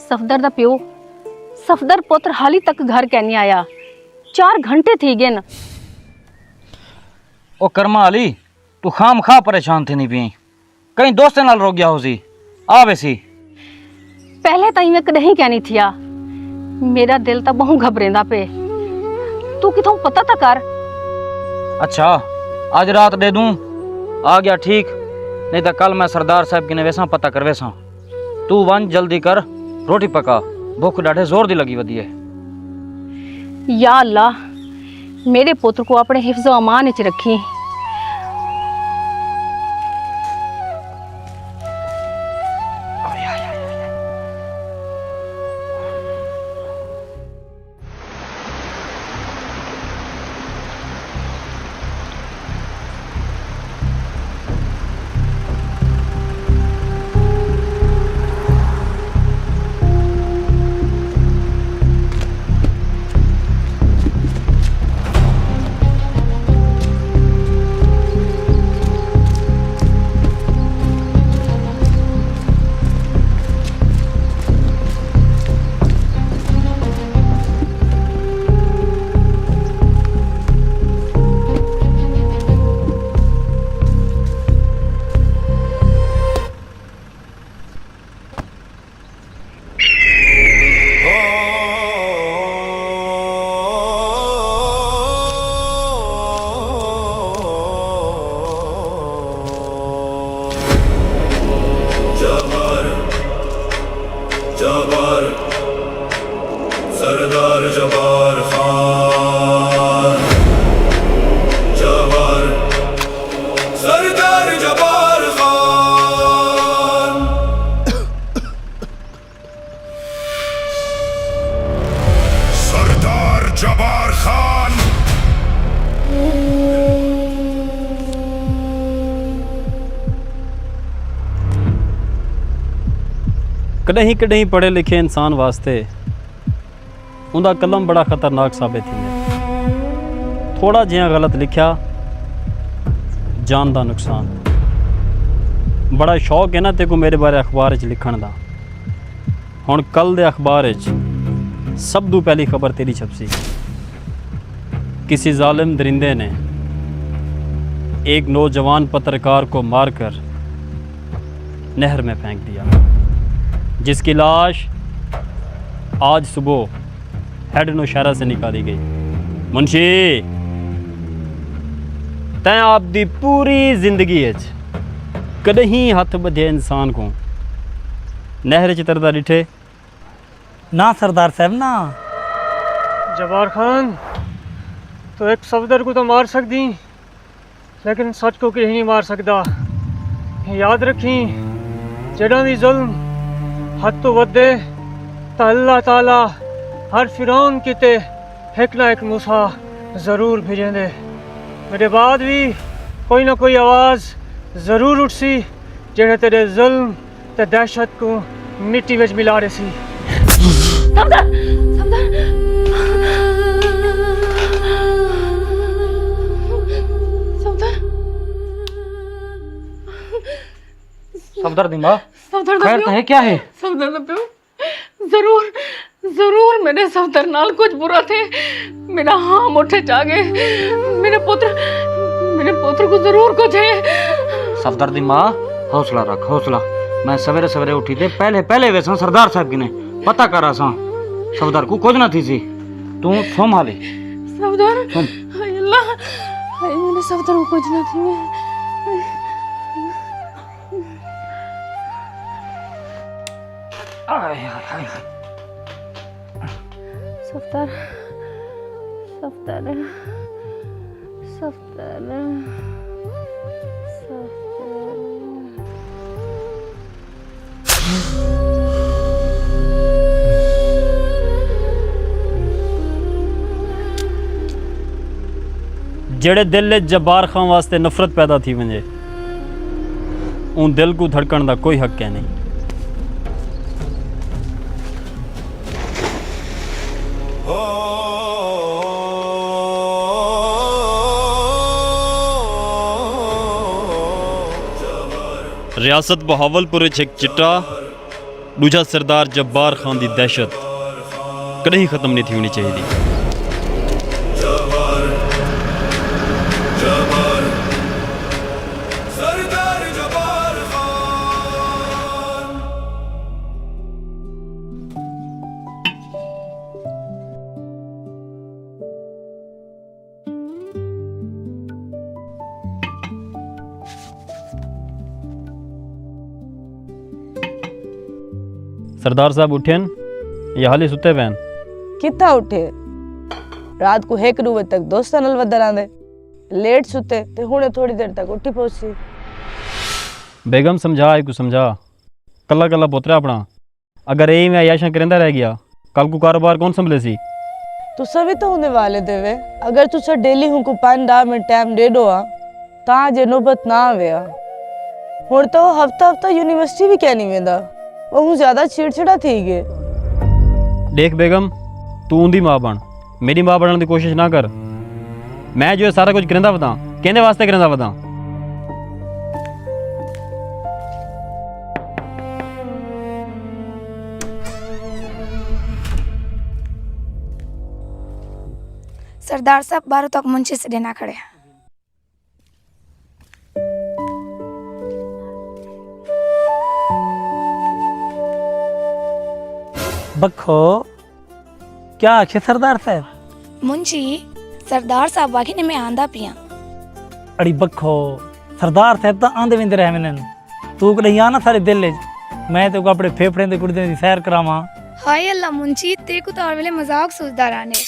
सफदर दा प्यो सफदर पुत्र हाली तक घर कैनी आया। 4 घंटे थी गए न। ओ कर्मा अली तू खाम खा परेशान थी नहीं पी कहीं दोस्त नाल रो गया हो सी आ वैसी पहले तो मैं कदे कहनी थिया मेरा दिल तो बहु घबरेंदा पे तू किथों पता तो कर। अच्छा आज रात दे दूं आ गया ठीक नहीं तो कल मैं सरदार साहब की ने वैसा पता कर वैसा तू वन जल्दी कर रोटी पका भूख डाढ़े जोर दी लगी वधी है। या अल्लाह मेरे पुत्र को अपने हिफ्ज़ व अमान विच रखी। जबार सरदार जबार खान जबार सरदार जबार खान सरदार जबार खान कॾहिं कॾहिं पढ़े लिखे इंसान वास्ते उनका कलम बड़ा ख़तरनाक साबित थींदे। थोड़ा जिहा गलत लिखा जान का नुकसान। बड़ा शौक है ना तेको मेरे बारे अखबार च लिखण दा। हुण कल दे अखबार च सब तो पहली खबर तेरी छपसी। किसी जालिम दरिंदे ने एक नौजवान पत्रकार को मारकर नहर में फेंक दिया, जिसकी लाश आज सुबह हेड नौशहरा से निकाली गई। मुंशी तैं आपकी पूरी जिंदगी कदहीं हथ बधे इंसान को नहर च तरदा डिठे? ना सरदार साहब ना। जबार खान तो एक सफदर को तो मार सकती लेकिन सच को कहीं नहीं मार सकता। याद रखी जड़ा भी जुल्म हद तो वधे तो अल्लाह ताला हर फिरौन किते एक ना एक मूसा जरूर भेजेंदे। मेरे बाद भी कोई ना कोई आवाज़ जरूर उठसी जेड़े तेरे जुल्म ते दहशत को मिट्टी विच मिला रही सी। सफदर सफदर सफदर सफदर दिमा सफदर खैर तो है क्या है? सफदर दा प्यो जरूर जरूर मेरे सफदर नाल कुछ बुरा थे। मेरा हाँ मुठे चा गए। मेरे पुत्र को जरूर कुछ है। सफदर दी माँ हौसला रख हौसला। मैं सवेरे सवेरे उठी थे पहले पहले वैसा सरदार साहब की ने पता करा सा सफदर को कुछ ना थी सी तू संभाले। सफदर हाय अल्लाह हाय मेरे सफदर को कुछ ना थी। सफदर सफदर सफदर जेड़े दिल जब्बार खान वास्ते नफरत पैदा थी वजे उन दिल को धड़कण का कोई हक है नहीं। रियासत बहावलपुर एक चिट्टा दूजा सरदार जब्बार खान की दहशत कभी ख़त्म नहीं थी होनी चाहिए। जबर जबर सरदार जबार खान। सरदार साहब उठेन या हाली सुते पैन? कितना उठे? रात को 1 बजे तक दोस्तां नाल वधर आंदे, लेट सुते ते हुणे थोड़ी देर तक उठी पहुंची। बेगम समझा एक समझा, कला कला पुत्र अपना, अगर यही मैं अयाशा करेंदा रह गया कल को कारोबार कौन संभले सी? तुसा भी तो होने वाले देवे, अगर तुसा डेली हुनको 5-10 मिनट टाइम दे दो तां जे नौबत ना आवेया। हुण तो हफ्ता हफ्ता यूनिवर्सिटी भी क्या नहीं वेंदा, वो ज्यादा चिड़चिड़ा थी गए। देख बेगम, तू उंदी माँ बन, मेरी माँ बनने की कोशिश ना कर। मैं जो है सारा कुछ करेंदा बता, कहने वास्ते करेंदा बता। सरदार साहब 12 तक मुंशी से देना खड़े। बखो क्या आखे सरदार साहब? मुंशी सरदार साहब वाकई ने मैं आंदा पिया। अड़ी बखो सरदार साहब तो आंदे विंदे रह मैंने, तू को नहीं आना सारे दिल मैं तो अपने फेफड़े दे कुड़दे दी सैर करावां। हाय अल्लाह मुंशी ते को तो और वेले मजाक सोचदा रहने।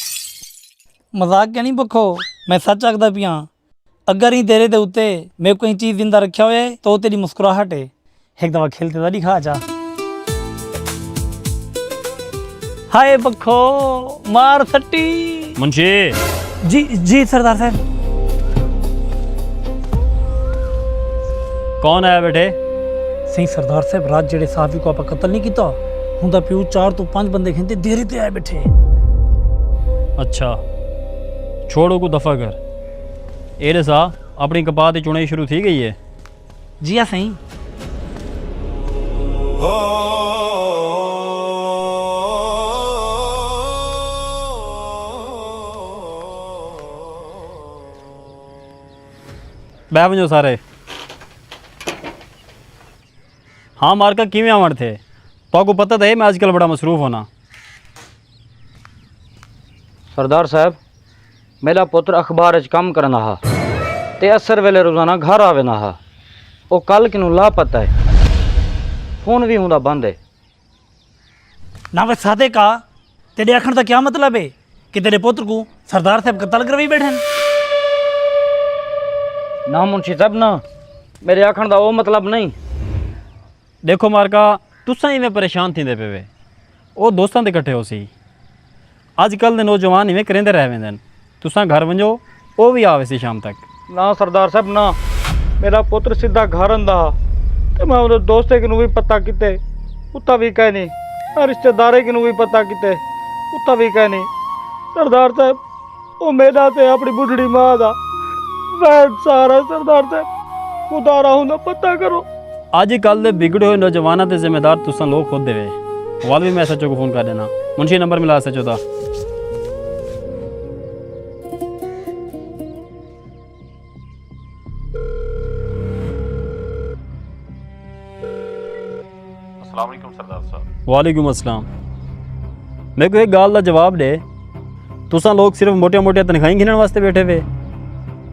मजाक क्या नहीं बखो, मैं सच आखदा पिया। अगर ही तेरे दे उत्ते मैं कोई चीज जिंदा रखा होए तो तेरी मुस्कुराहट है। एक दफा खेलते तो दिखा जा। हाय बखो मार सट्टी। मुंशी जी सरदार साहब। कौन आया बेटे? सही सरदार साहब, रात जेड़े साफी को आप कत्ल नहीं किया हुंदा पियो 4 तो 5 बंदे खेंते देरी ते आए बैठे। अच्छा छोड़ो को दफा कर। एरे सा अपनी कपात की चुनाई शुरू थी गई है? जी हाँ सही। बह वजो सारे। हाँ मार्का किवें आवण थे? तो को पता तो है मैं आजकल बड़ा मसरूफ होना। सरदार साहब, मेरा पुत्र अखबार च काम करना हा ते असर वेले रोजाना घर आवे ना हा। वो कल किनू लापता है, फोन भी हुंदा बंद है। ना वे सादे का तेरे आखण का क्या मतलब है कि तेरे पुत्र को सरदार साहब कत्ल करवाई बैठे? ना मुंशी साहब ना, मेरे आखण का वो मतलब नहीं। देखो मार्का तुसा ही में परेशान थी पे वे, वो दोस्तों के इकट्ठे हो सी। अजकल के नौजवान इवें करेंदे रह वेंदे। तुसा घर वंजो वो भी आवे सी शाम तक। ना सरदार साहब ना, मेरा पुत्र सीधा घर आंदा ते मैं उहदे दोस्ते किनू भी पता किते उत्ता भी कह नहीं, और रिश्तेदारे किनू भी पता किते उत्ता भी कह नहीं। सरदार साहब वो मेरा ते अपनी बुढ़ड़ी मां दा मैं सारा सरदार साहब उदारा हुंदा पता करो। अजकल के बिगड़े हुए नौजवानों के जिम्मेदार तुसा लोग खुद देवे। वाल भी मैं सचो को फोन कर देना। मुंशी नंबर मिला सचो दा। वालेकुम अस्सलाम। मेरे को एक गाल का जवाब दे, तुसा लोग सिर्फ मोटिया मोटिया तनखाही गिनने वास्ते बैठे हुए?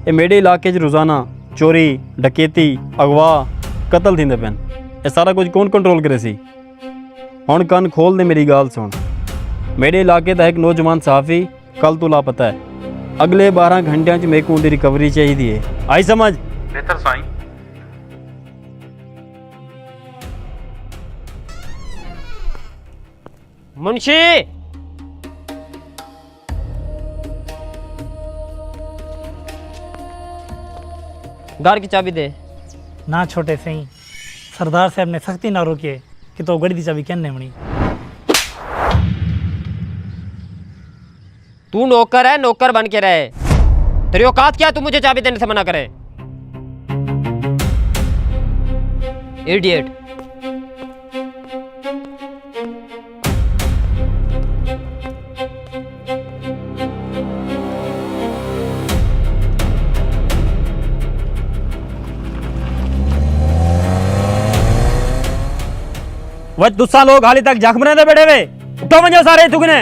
ये मेरे इलाके रोज़ाना चोरी डकैती अगवा कतल थींदे पैन, ये सारा कुछ कौन कंट्रोल करे सी? हुण कन खोल दे मेरी गाल सुन। मेरे इलाके का एक नौजवान सहाफ़ी कल तो लापता है। अगले 12 घंटिया मेरे को उनकी रिकवरी चाहिए है। आई समझ? बेहतर साईं। मुंशी घर की चाबी दे। ना छोटे सही, सरदार साहब ने सख्ती ना रोके कि तो गड़ी दी चाबी कहने मनी। तू नौकर है, नौकर बन के रहे। तेरी औकात क्या है तू मुझे चाबी देने से मना करे? इडियट। वह तुसा लोग हाली तक जख्म दे बैठे वे उठो वंजो सारे तुगने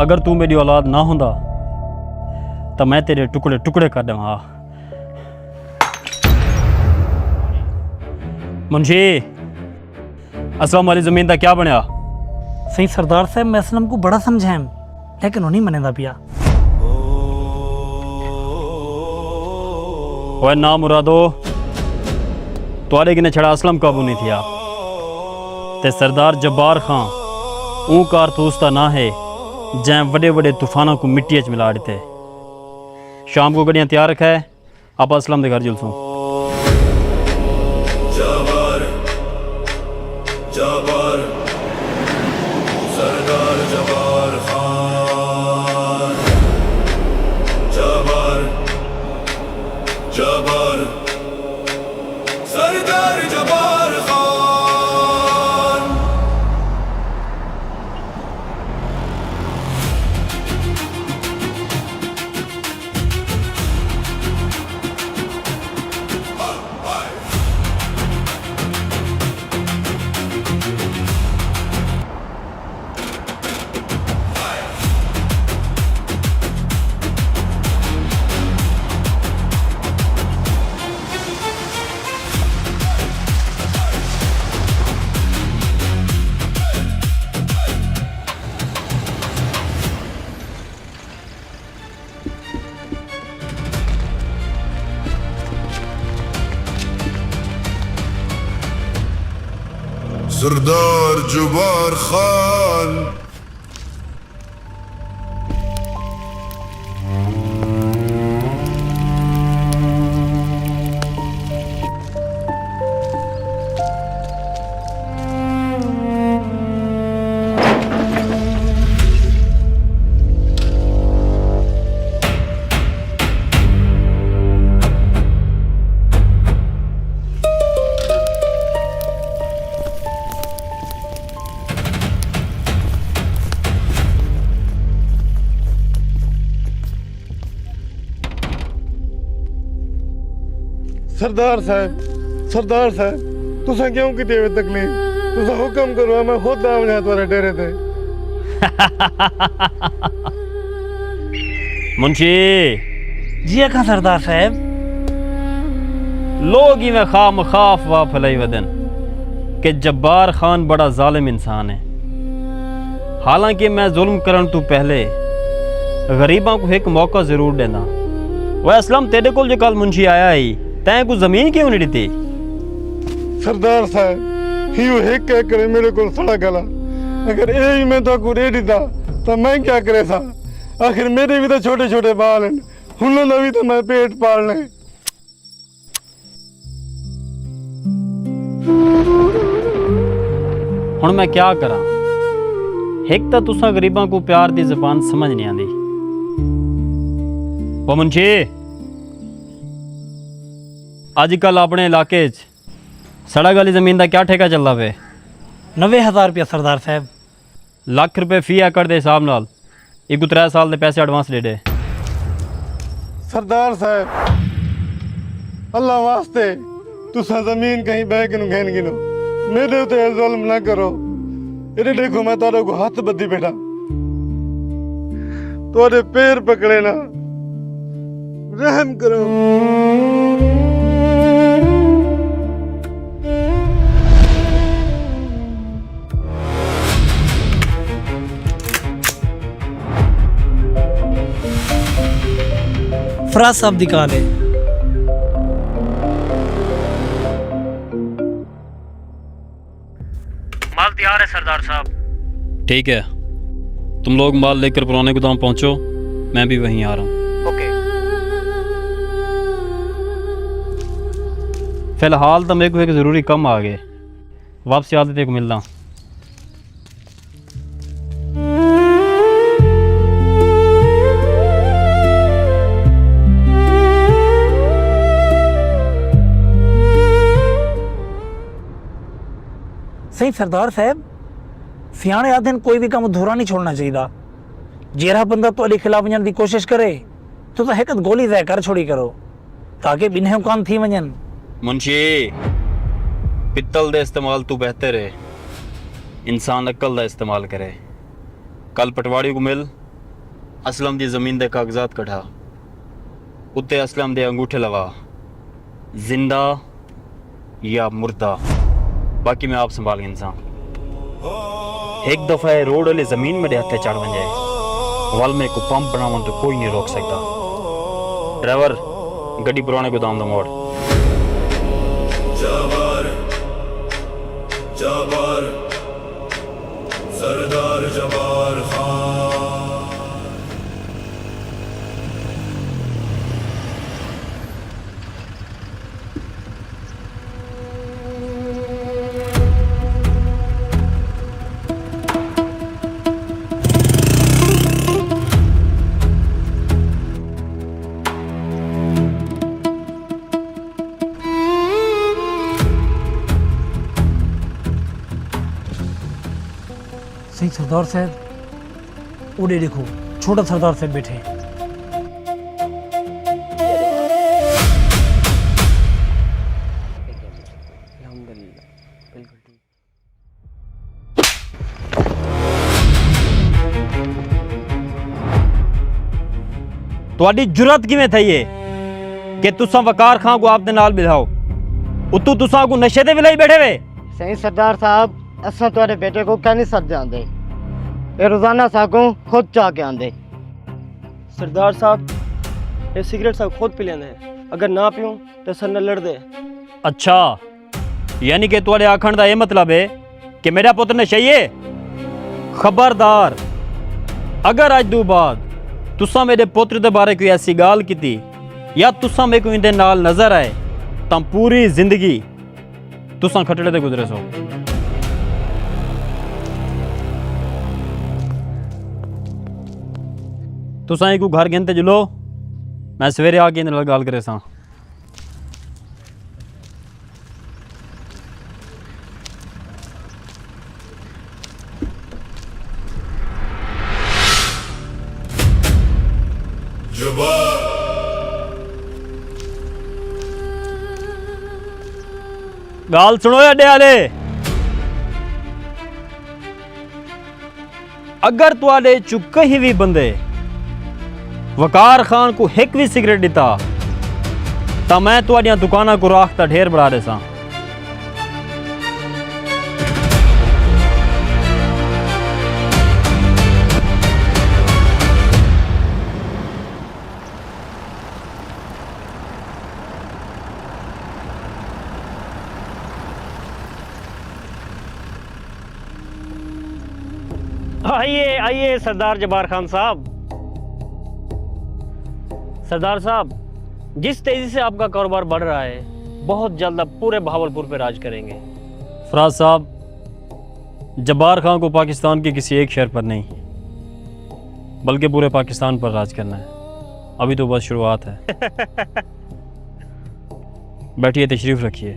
अगर तू मेरी औलाद ना होंदा तो मैं तेरे टुकड़े टुकड़े कर देवा। मुंशी असलम वाली जमीन का क्या बनया? सही सरदार साहब मैं असलम को बड़ा समझाएं लेकिन उन्हीं मनेदा पिया। ओए ना मुरादो तुआरे किने छड़ा असलम काबू नहीं थिया ते सरदार जब्बार खां ऊ कारतूस ता ना है जै बड़े बड़े तूफानों को मिट्टी च मिला देते। शाम को गड्डियां तैयार रखा है आप असलम के घर जुलसूं। जबर जबर सरदार जबार खान जबर जबर सरदार जबार खान। सरदार जबार खान सरदार साहब तुसा क्यों की तकलीफ तुसा हुक्म करो मैं खुद आऊंगा तुम्हारे डेरे पे। मुंशी जी अखा सरदार साहब लोग ही में खाम खाफ वा फलाई वदन कि जब्बार खान बड़ा जालिम इंसान है। हालांकि मैं जुल्म करन तू पहले गरीबों को एक मौका जरूर देना। वह असलम तेरे को जो कल मुंशी आया ही तैं को जमीन क्यों नहीं दी? सरदार साहब हियो एक करे मेरे को सड़ा गला अगर यही मैं तो को दे दीता तो मैं क्या करे सा। आखिर मेरे भी तो छोटे छोटे बाल हैं हुन भी तो मैं पेट पालने। हुन मैं क्या करा? एक तो तुसा गरीबां को प्यार दी जबान समझ नहीं आती। वो मुंशी आजकल अपने इलाके सड़क वाली जमीन का क्या ठेका चलता पे? 90,000 रुपया सरदार साहब। लाख रुपए फी एकड़ के हिसाब नाल एक 3 साल के पैसे एडवांस दे दे। सरदार साहब अल्लाह वास्ते तुसा जमीन कहीं बह के घेन गिनो मेरे उते जुल्म ना करो। ये देखो मैं तारे को हाथ बद्दी बैठा तोरे पैर पकड़े ना रहम करो। फराज साहब दी कॉल है। माल तैयार है सरदार साहब। ठीक है तुम लोग माल लेकर पुराने गोदाम पहुंचो मैं भी वहीं आ रहा हूँ। ओके। फिलहाल तो मेरे को एक ज़रूरी काम आ गए वापसी आते को मिलना। सही सरदार साहब सियाने आदि कोई भी काम अधूरा नहीं छोड़ना चाहिए। जेरा बंदा ਤੁਹਾਡੇ ਖਿਲਾਫ ਵञण ਦੀ कोशिश करे तो हिक गोली तय कर छोड़ी करो ताकि बिन्हें कान थी वञन। मुंशी पित्तल दे इस्तेमाल तू बेहतर है, इंसान अक्ल दा इस्तेमाल करे। कल पटवाड़ी को मिल असलम दी जमीन दे कागजात कढ़ा, उत्ते असलम दे अंगूठे लगा, जिंदा या मुर्दा, बाकी मैं आप संभाल इंसान। एक दफा ये रोड वाली जमीन में हथे चढ़ बन जाए वल में को पंप बनावन तो कोई नहीं रोक सकता। ड्राइवर गड्डी पुराने गोदाम दा मोड़। जबर जबर सरदार जबार खान। सही सरदार साहब, उड़े देखो छोटा सरदार साहब बैठे हैं। ਤੁਹਾਡੀ ਜੁਰਤ ਕਿਵੇਂ ਥਈ ਏ ਕਿ ਤੁਸੀਂ ਵਕਾਰ ਖਾਂ को आपदे नाल बिठाओ, उतू तुसा को नशे ते विलाई बैठे वे। सही सरदार साहब, असा तुम्हारे बेटे को कह नहीं सकते आंदे, ये रोजाना सागों खुद चाह के आंदे। सरदार साहब, ये सिगरेट साहब खुद पी लेंदे, अगर ना पियूं तो सर न लड़ दे। अच्छा, यानी कि तुम्हारे आखण दा ये मतलब है कि मेरा पुत्र नशई है। खबरदार, अगर अज दो बाद तुसा मेरे पुत्र दे बारे कोई ऐसी गाल की या तुसा मेरे को इंदे नाल नजर आए तो पूरी जिंदगी तुसा खटड़े ते गुजरे सो। तुसा एक घर गिनते जुलो, मैं सवेरे आके इंदे नाल गाल करे सा। जबार गाल सुनो अड्डे वाले, अगर तुआडे चु कहीं भी बंदे वकार खान को एक भी सिगरेट दिता तो मैं तुआडियां दुकाना को राख दा ढेर बढ़ा देसा। आइए आइए सरदार जबार खान साहब। सरदार साहब, जिस तेजी से आपका कारोबार बढ़ रहा है, बहुत जल्द आप पूरे बहावलपुर पे राज करेंगे। फराज साहब, जब्बार खान को पाकिस्तान के किसी एक शहर पर नहीं बल्कि पूरे पाकिस्तान पर राज करना है। अभी तो बस शुरुआत है। बैठिए, तशरीफ रखिए।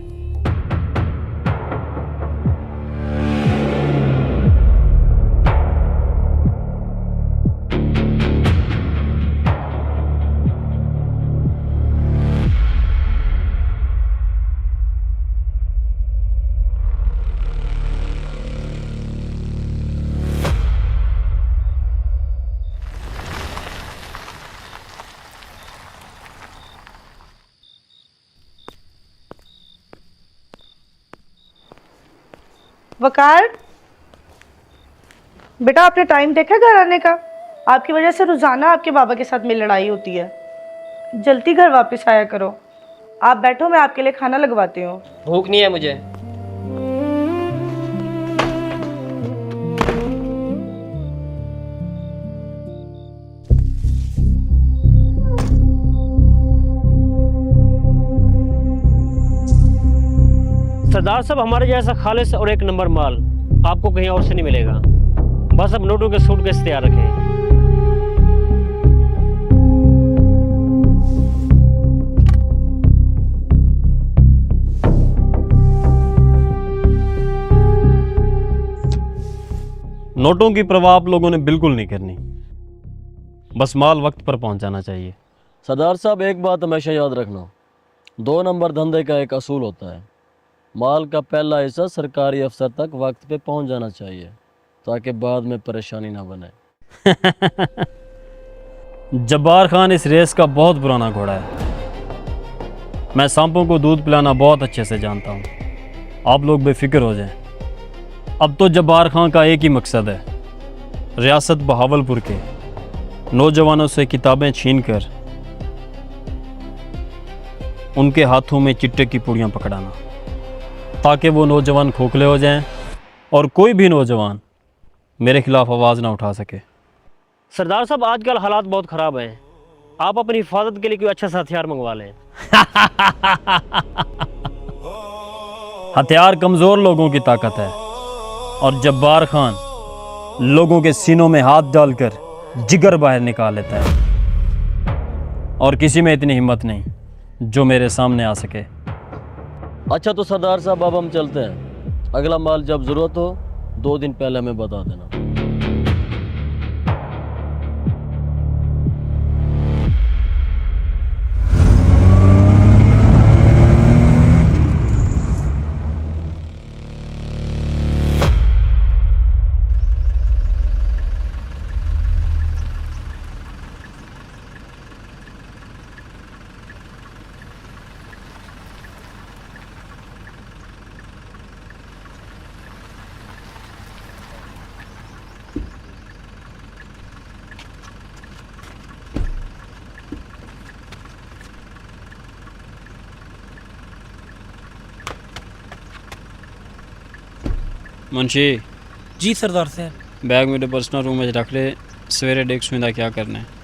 वकार, बेटा आपने टाइम देखा घर आने का? आपकी वजह से रोजाना आपके बाबा के साथ मेरी लड़ाई होती है। जल्दी घर वापस आया करो। आप बैठो, मैं आपके लिए खाना लगवाती हूँ। भूख नहीं है मुझे। सरदार साहब, हमारे जैसा खालिस और एक नंबर माल आपको कहीं और से नहीं मिलेगा। बस अब नोटों के सूटकेस तैयार रखें। नोटों की परवाह आप लोगों ने बिल्कुल नहीं करनी। बस माल वक्त पर पहुंच जाना चाहिए। सरदार साहब एक बात हमेशा याद रखना, 2 नंबर धंधे का एक असूल होता है, माल का पहला हिस्सा सरकारी अफसर तक वक्त पे पहुंच जाना चाहिए ताकि बाद में परेशानी ना बने। जब्बार खान इस रेस का बहुत पुराना घोड़ा है। मैं सांपों को दूध पिलाना बहुत अच्छे से जानता हूँ। आप लोग बेफिक्र हो जाएं। अब तो जब्बार खान का एक ही मकसद है, रियासत बहावलपुर के नौजवानों से किताबें छीनकर उनके हाथों में चिट्टे की पुड़ियाँ पकड़ाना, ताकि वो नौजवान खोखले हो जाएं और कोई भी नौजवान मेरे खिलाफ आवाज़ ना उठा सके। सरदार साहब आजकल हालात बहुत ख़राब हैं, आप अपनी हिफाजत के लिए कोई अच्छा सा हथियार मंगवा लें। हथियार कमज़ोर लोगों की ताकत है और जब्बार खान लोगों के सीनों में हाथ डालकर जिगर बाहर निकाल लेता है और किसी में इतनी हिम्मत नहीं जो मेरे सामने आ सके। अच्छा तो सरदार साहब अब हम चलते हैं, अगला माल जब ज़रूरत हो 2 दिन पहले हमें बता देना। मुंशी जी सरदार साहब। बैग मेरे पर्सनल रूम में रख ले, सवेरे डेस्क में क्या करना है।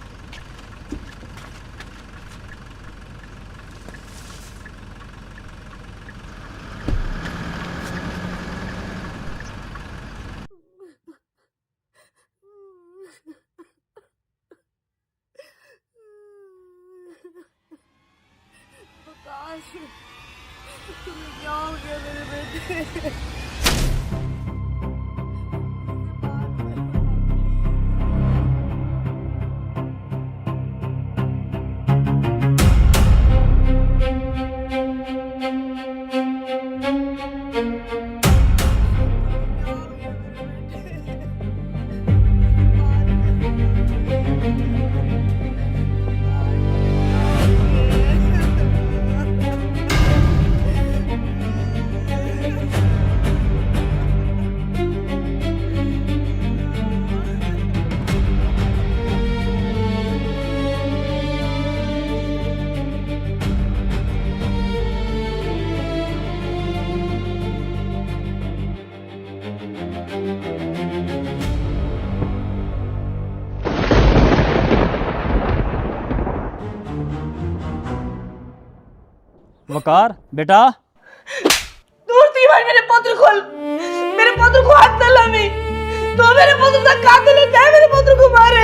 वकार बेटा, दूर थी भाई मेरे पुत्र को, मेरे पुत्र को हाथ न लावी, तो मेरे पुत्र का कातिल है, क्या मेरे पुत्र को मारे।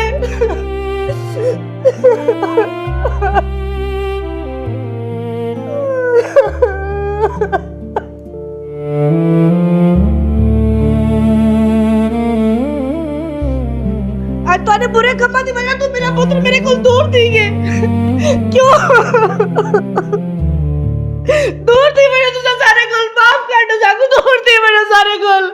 आज तूने बुरे खपा दी वजह तू मेरा पुत्र मेरे को दूर थी गए, क्यों? दूर थी मेरे तुझे सारे गुल माफ कर दो, जागू दूर थी मेरे सारे गुल।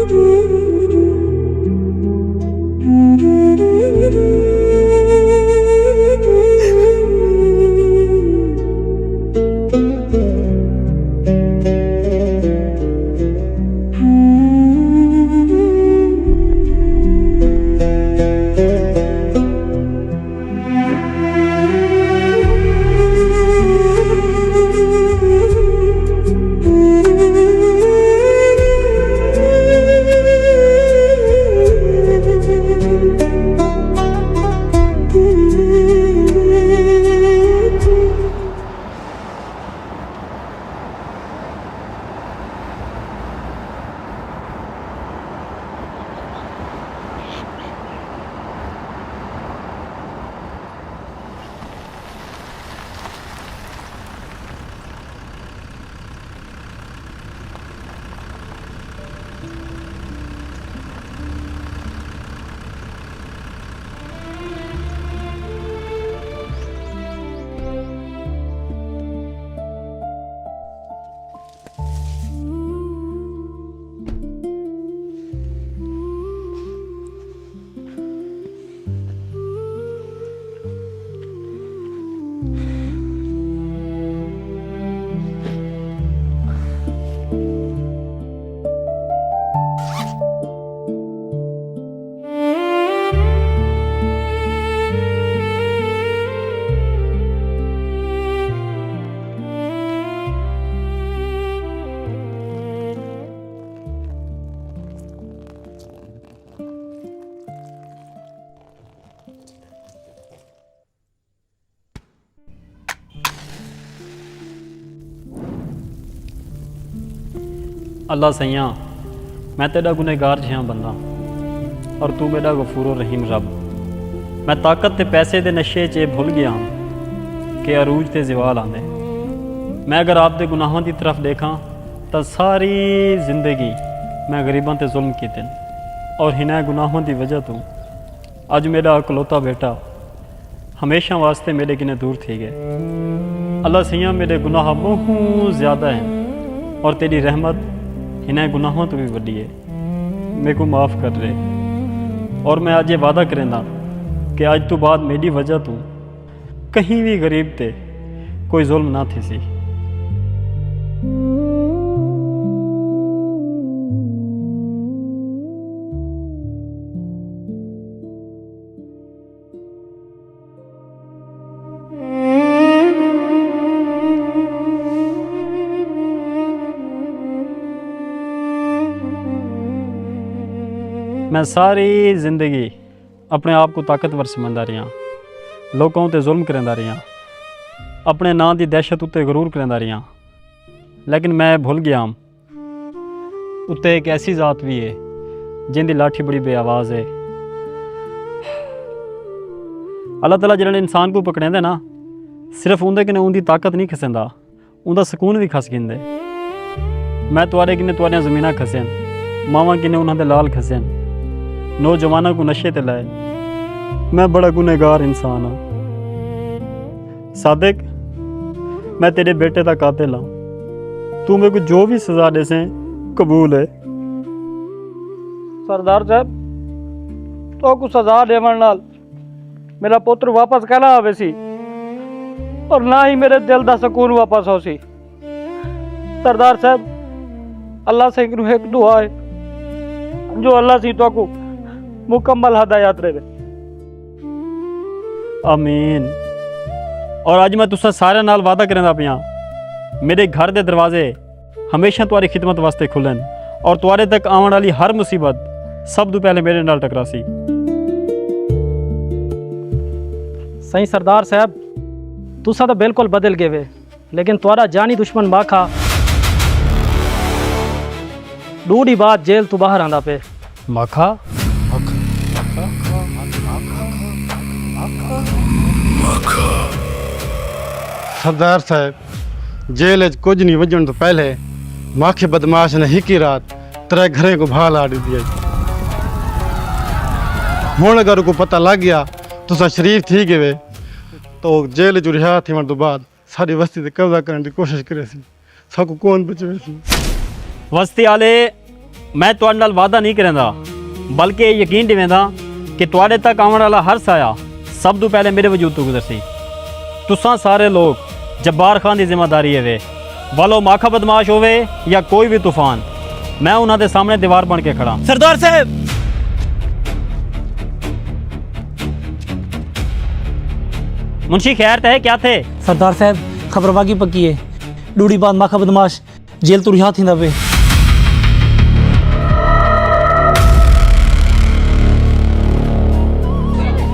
Mm-hmm. अल्लाह सैयां मैं तेरा गुनहगार जिहा बंदा और तू मेरा गफूर रहीम रब। मैं ताकत ते पैसे दे नशे च भुल गया कि अरूज ते ज़वाल आंदे। मैं अगर आप दे गुनाहों की तरफ देखा तो सारी जिंदगी मैं गरीबों ते जुल्म कीते और हिना गुनाहों की वजह तो अज मेरा इकलौता बेटा हमेशा वास्ते मेरे किने दूर थी गए। अल्लाह सैयां मेरे गुनाह बहुत ज़्यादा हैं और तेरी रहमत इन्हें गुनाहों तो भी वड्डी है। मेरे को माफ़ कर रहे और मैं आज ये वादा करेंदा कि आज तो बाद मेरी वजह तो कहीं भी गरीब ते कोई जुल्म ना थी सी। मैं सारी जिंदगी अपने आप को ताकतवर समझदा रहा, लोगों ते जुल्म करदा रहा, अपने नां दी दहशत उत्ते गरूर करदा रहा, लेकिन मैं भुल गया उत्ते एक ऐसी जात भी है जिंदी लाठी बड़ी बेआवाज़ है। अल्लाह ताला जिहड़े इंसान को पकड़ेंदे ना सिर्फ उंदे कन्नै उंदी ताकत नहीं खसेंदा, उंदा सुकून भी खस गिंदे। मैं तुआरे किन्ने तुआरियां ज़मीनां खसेन, मावां किन्ने उन्हां दे लाल खसेन, नौजवानों को नशे ते लाए। मैं बड़ा गुनहगार इंसान हाँ सादिक, मैं तेरे बेटे का कातिल हाँ। तू मेरे को जो भी सजा दे से कबूल है। सरदार साहब तो को सजा देवन नाल मेरा पुत्र वापस कहना आवे सी और ना ही मेरे दिल दा सुकून वापस हो सी। सरदार साहब अल्लाह से एक दुआ है जो अल्लाह सी तो को मुकम्मल हदायत रहे। आमीन। और अज मैं तुसा सारे नाल वादा करदा पिया मेरे घर दे दरवाजे हमेशा तुम्हारी खिदमत वास्ते खुलन और तुम्हारे तक आने वाली हर मुसीबत सब तो पहले मेरे नाल टकरासी। सही सरदार साहब तुसा तो बिल्कुल बदल गए वे, लेकिन तुम्हारा जानी दुश्मन माखा दूरी बात जेल तो बाहर आंदा पे। माखा सरदार साहब जेल कुछ नहीं वजन तो पहले माखे बदमाश ने हिकी रात तेरे घरे को भाल आड़ दिया। हुण अगर को पता लग गया तुसा शरीफ थी गए तो जेल जो रिहा थी तो बाद सारी बस्ती ते कब्जा करने की कोशिश करे सी, सबको कौन बचवे सी। वस्ती आले मैं तुहाडे नाल वादा नहीं करदा बल्कि यकीन दिवेंदा कि तुहाडे तक आने वाला हर साया सब तो पहले मेरे वजूद तो गुजरसी। तुसां सारे लोग जब्बार खान की जिम्मेदारी है वे वालो माखा बदमाश होवे या कोई भी तूफान, मैं उन्हां दे सामने दीवार बन के खड़ा। सरदार साहब मुंशी खैर ते क्या थे? सरदार साहब खबर बाकी पक्की है, डूड़ी बाद माखा बदमाश जेल तो रिहा थींदा पे।